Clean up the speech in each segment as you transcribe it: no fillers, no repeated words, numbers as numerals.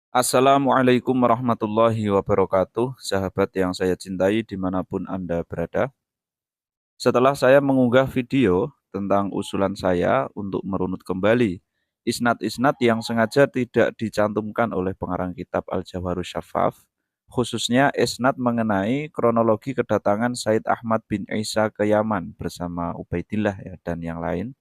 Assalamualaikum warahmatullahi wabarakatuh, sahabat yang saya cintai dimanapun Anda berada. Setelah saya mengunggah video tentang usulan saya untuk merunut kembali isnad-isnad yang sengaja tidak dicantumkan oleh pengarang kitab Al-Jawharus Syaffaf, khususnya isnad mengenai kronologi kedatangan Said Ahmad bin Isa ke Yaman bersama Ubaidillah ya, dan yang lain,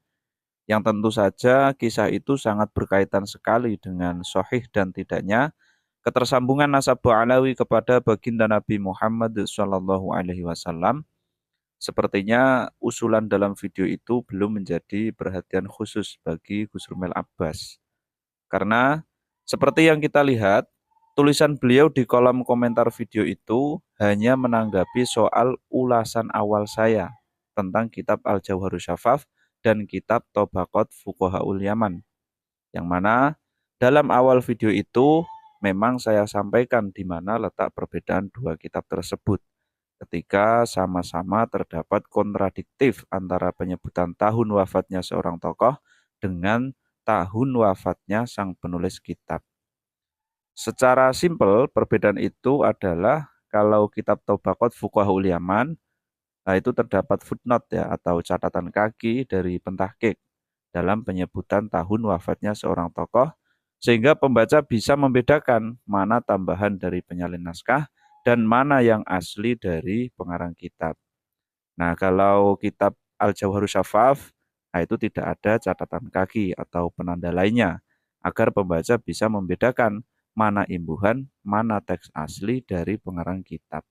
yang tentu saja kisah itu sangat berkaitan sekali dengan sahih dan tidaknya ketersambungan nasab Alawi kepada baginda Nabi Muhammad Shallallahu Alaihi Wasallam. Sepertinya usulan dalam video itu belum menjadi perhatian khusus bagi Gus Rumel Abbas. Karena seperti yang kita lihat, tulisan beliau di kolom komentar video itu hanya menanggapi soal ulasan awal saya tentang kitab Al-Jawharus Syafaf dan kitab Tobaqot Fuqahaul Yaman. Yang mana dalam awal video itu memang saya sampaikan di mana letak perbedaan dua kitab tersebut ketika sama-sama terdapat kontradiktif antara penyebutan tahun wafatnya seorang tokoh dengan tahun wafatnya sang penulis kitab. Secara simpel, perbedaan itu adalah kalau kitab Tobaqot Fuqahaul Yaman, nah itu terdapat footnote ya atau catatan kaki dari pentahqiq dalam penyebutan tahun wafatnya seorang tokoh, sehingga pembaca bisa membedakan mana tambahan dari penyalin naskah dan mana yang asli dari pengarang kitab. Nah, kalau kitab Al-Jawharus Syafaf, nah itu tidak ada catatan kaki atau penanda lainnya, agar pembaca bisa membedakan mana imbuhan, mana teks asli dari pengarang kitab.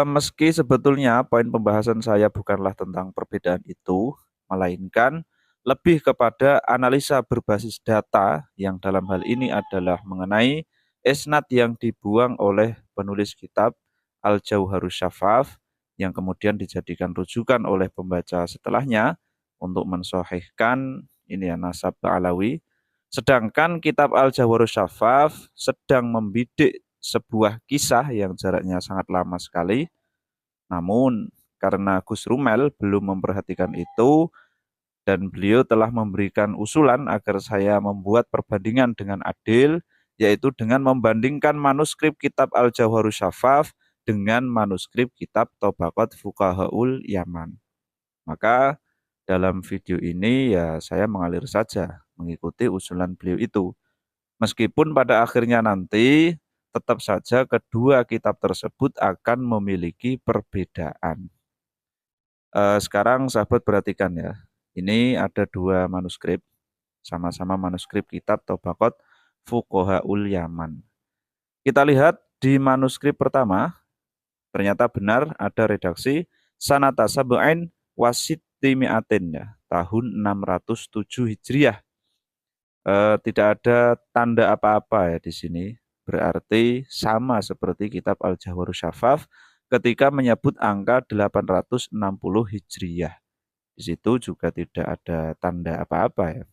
Meski sebetulnya poin pembahasan saya bukanlah tentang perbedaan itu, melainkan lebih kepada analisa berbasis data yang dalam hal ini adalah mengenai isnad yang dibuang oleh penulis kitab Al-Jauharus Syafaf yang kemudian dijadikan rujukan oleh pembaca setelahnya untuk mensahihkan ini ya nasab Alawi. Sedangkan kitab Al-Jauharus Syafaf sedang membidik sebuah kisah yang jaraknya sangat lama sekali. Namun karena Gus Rumel belum memperhatikan itu dan beliau telah memberikan usulan agar saya membuat perbandingan dengan adil, yaitu dengan membandingkan manuskrip kitab Al-Jawharus Syafaf dengan manuskrip kitab Tobaqot Fuqahaul Yaman. Maka dalam video ini ya saya mengalir saja mengikuti usulan beliau itu. Meskipun pada akhirnya nanti tetap saja kedua kitab tersebut akan memiliki perbedaan. Sekarang sahabat perhatikan ya, ini ada dua manuskrip, sama-sama manuskrip kitab Tobaqot Fuqahaul Yaman. Kita lihat di manuskrip pertama, ternyata benar ada redaksi Sanata Sab'ain Wasittimi'atin ya, tahun 607 Hijriah. Tidak ada tanda apa-apa ya di sini. Berarti sama seperti kitab Al-Jawharus Syafaf ketika menyebut angka 860 Hijriyah. Di situ juga tidak ada tanda apa-apa ya.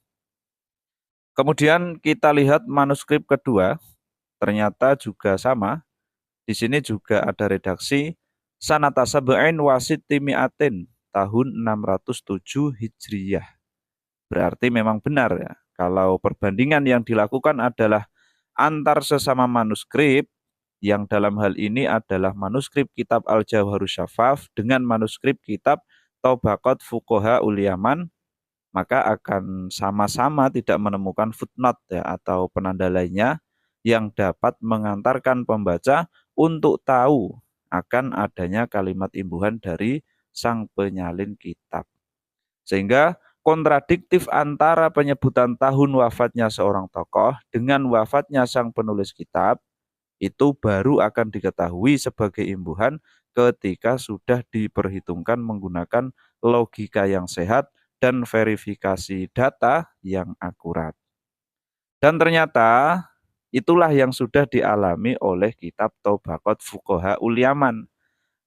Kemudian kita lihat manuskrip kedua, ternyata juga sama. Di sini juga ada redaksi Sanata Sab'ain Wasittimi'atin tahun 607 Hijriyah. Berarti memang benar ya. Kalau perbandingan yang dilakukan adalah antar sesama manuskrip, yang dalam hal ini adalah manuskrip kitab Al-Jawharus Syafaf dengan manuskrip kitab Tobaqot Fuqahaul Yaman, maka akan sama-sama tidak menemukan footnote ya, atau penanda lainnya yang dapat mengantarkan pembaca untuk tahu akan adanya kalimat imbuhan dari sang penyalin kitab. Sehingga kontradiktif antara penyebutan tahun wafatnya seorang tokoh dengan wafatnya sang penulis kitab itu baru akan diketahui sebagai imbuhan ketika sudah diperhitungkan menggunakan logika yang sehat dan verifikasi data yang akurat. Dan ternyata itulah yang sudah dialami oleh kitab Tobaqot Fuqahaul Yaman.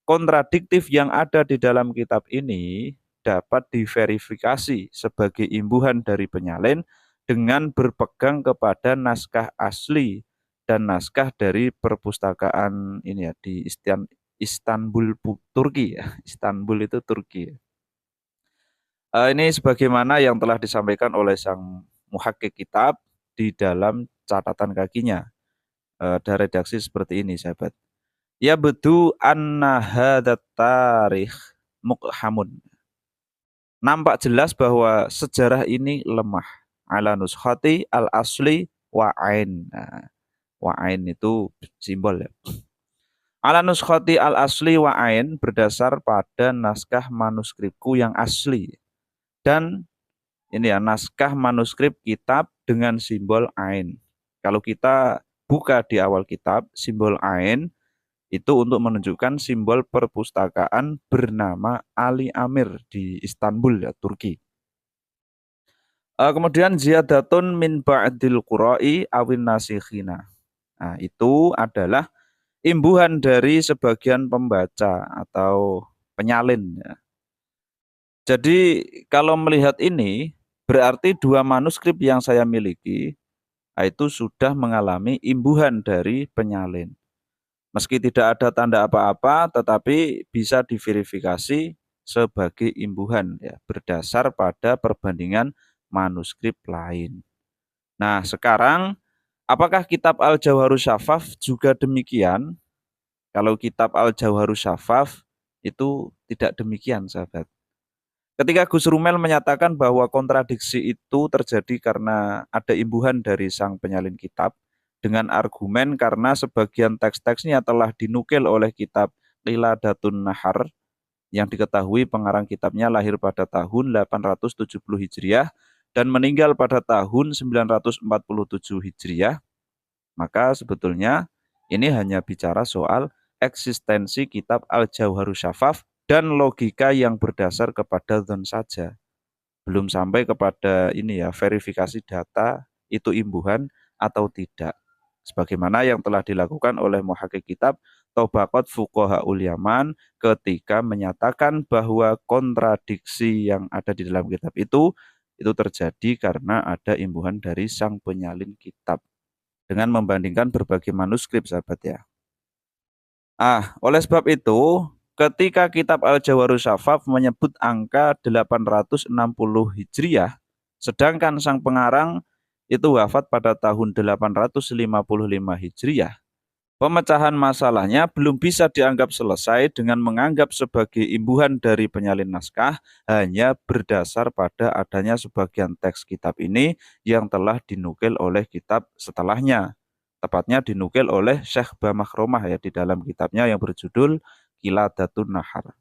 Kontradiktif yang ada di dalam kitab ini dapat diverifikasi sebagai imbuhan dari penyalin dengan berpegang kepada naskah asli dan naskah dari perpustakaan ini ya di Istanbul, Turki ya. Istanbul itu Turki. Ini sebagaimana yang telah disampaikan oleh sang muhakkik kitab di dalam catatan kakinya. Ada redaksi seperti ini, sahabat. Ya bedu anna hadat tarikh mukhamun. Nampak jelas bahwa sejarah ini lemah. Ala nuskhati al asli wa ain. Nah, wa ain itu simbol ya. Ala nuskhati al asli wa ain berdasar pada naskah manuskripku yang asli. Dan ini ya, naskah manuskrip kitab dengan simbol ain. Kalau kita buka di awal kitab, simbol ain itu untuk menunjukkan simbol perpustakaan bernama Ali Amir di Istanbul, ya, Turki. Kemudian ziyadatun min ba'dil qura'i awin nasikhina. Nah, itu adalah imbuhan dari sebagian pembaca atau penyalin, ya. Jadi kalau melihat ini, berarti dua manuskrip yang saya miliki itu sudah mengalami imbuhan dari penyalin. Meski tidak ada tanda apa-apa, tetapi bisa diverifikasi sebagai imbuhan, ya, berdasar pada perbandingan manuskrip lain. Nah, sekarang apakah kitab Al-Jawharus Syafaf juga demikian? Kalau kitab Al-Jawharus Syafaf itu tidak demikian, sahabat. Ketika Gus Rumel menyatakan bahwa kontradiksi itu terjadi karena ada imbuhan dari sang penyalin kitab, dengan argumen karena sebagian teks-teksnya telah dinukil oleh kitab Qiladatun Nahar, yang diketahui pengarang kitabnya lahir pada tahun 870 Hijriah dan meninggal pada tahun 947 Hijriah, maka sebetulnya ini hanya bicara soal eksistensi kitab Al-Jawharus Syafaf dan logika yang berdasar kepada dzon saja. Belum sampai kepada ini ya, verifikasi data itu imbuhan atau tidak. Sebagaimana yang telah dilakukan oleh muhaqqiq kitab Tabaqat Fuqahaul Yaman ketika menyatakan bahwa kontradiksi yang ada di dalam kitab itu terjadi karena ada imbuhan dari sang penyalin kitab dengan membandingkan berbagai manuskrip, sahabat ya. Oleh sebab itu, ketika kitab Al-Jawharus Syafaf menyebut angka 860 Hijriah, sedangkan sang pengarang itu wafat pada tahun 855 Hijriah, pemecahan masalahnya belum bisa dianggap selesai dengan menganggap sebagai imbuhan dari penyalin naskah hanya berdasar pada adanya sebagian teks kitab ini yang telah dinukil oleh kitab setelahnya. Tepatnya dinukil oleh Syekh Bamakromah ya di dalam kitabnya yang berjudul Qiladatun Nahar.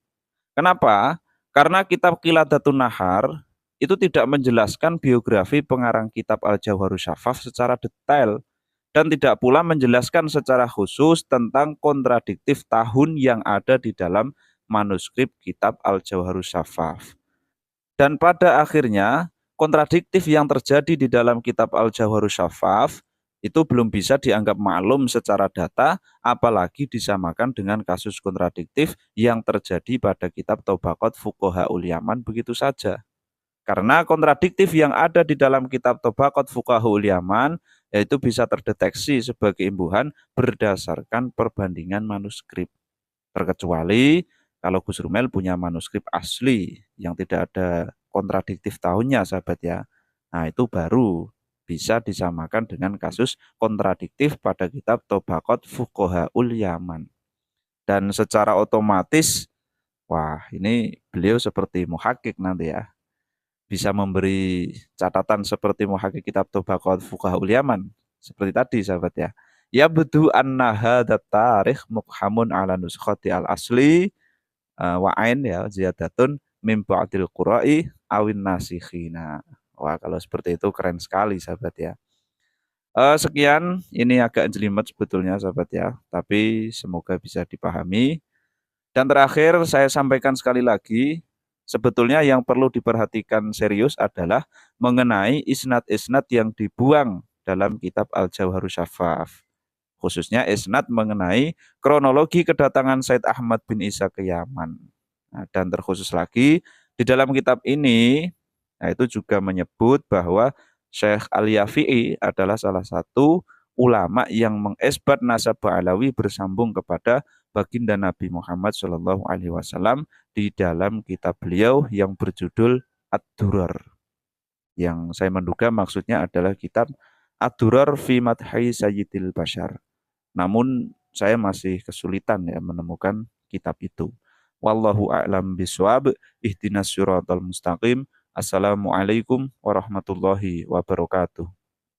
Kenapa? Karena kitab Qiladatun Nahar itu tidak menjelaskan biografi pengarang kitab Al-Jawharus Syafaf secara detail dan tidak pula menjelaskan secara khusus tentang kontradiktif tahun yang ada di dalam manuskrip kitab Al-Jawharus Syafaf. Dan pada akhirnya, kontradiktif yang terjadi di dalam kitab Al-Jawharus Syafaf itu belum bisa dianggap maklum secara data, apalagi disamakan dengan kasus kontradiktif yang terjadi pada kitab Tabaqat Fuqahaul Yaman begitu saja. Karena kontradiktif yang ada di dalam kitab Tabaqat Fuqahaul Yaman yaitu bisa terdeteksi sebagai imbuhan berdasarkan perbandingan manuskrip. Terkecuali kalau Gus Rumel punya manuskrip asli yang tidak ada kontradiktif tahunnya, sahabat ya. Nah, itu baru bisa disamakan dengan kasus kontradiktif pada kitab Tabaqat Fuqahaul Yaman. Dan secara otomatis, wah ini beliau seperti muhaqqiq nanti ya. Bisa memberi catatan seperti muhaqqiq kitab Tabaqat Fuqahaul Yaman. Seperti tadi, sahabat ya. Ya bedu anna hadat tarikh mukhamun ala nuskhati al-asli wa ain ya ziyadatun min ba'dil qura'i awin nasikhina. Wah, kalau seperti itu keren sekali, sahabat ya. Sekian, ini agak jelimet sebetulnya, sahabat ya, tapi semoga bisa dipahami. Dan terakhir saya sampaikan sekali lagi, sebetulnya yang perlu diperhatikan serius adalah mengenai isnad-isnad yang dibuang dalam kitab Al-Jawharus Syafaf. Khususnya isnad mengenai kronologi kedatangan Said Ahmad bin Isa ke Yaman. Nah, dan terkhusus lagi, di dalam kitab ini, nah itu juga menyebut bahwa Syekh Al-Yafi'i adalah salah satu ulama yang mengisbat nasab Ba'alawi bersambung kepada baginda Nabi Muhammad Shallallahu Alaihi Wasallam di dalam kitab beliau yang berjudul Ad-Durar. Yang saya menduga maksudnya adalah kitab Ad-Durar fi Madhi Sayyidil Bashar. Namun saya masih kesulitan ya menemukan kitab itu. Wallahu a'lam bishawab. Ihdinas siratal mustaqim. Assalamualaikum warahmatullahi wabarakatuh.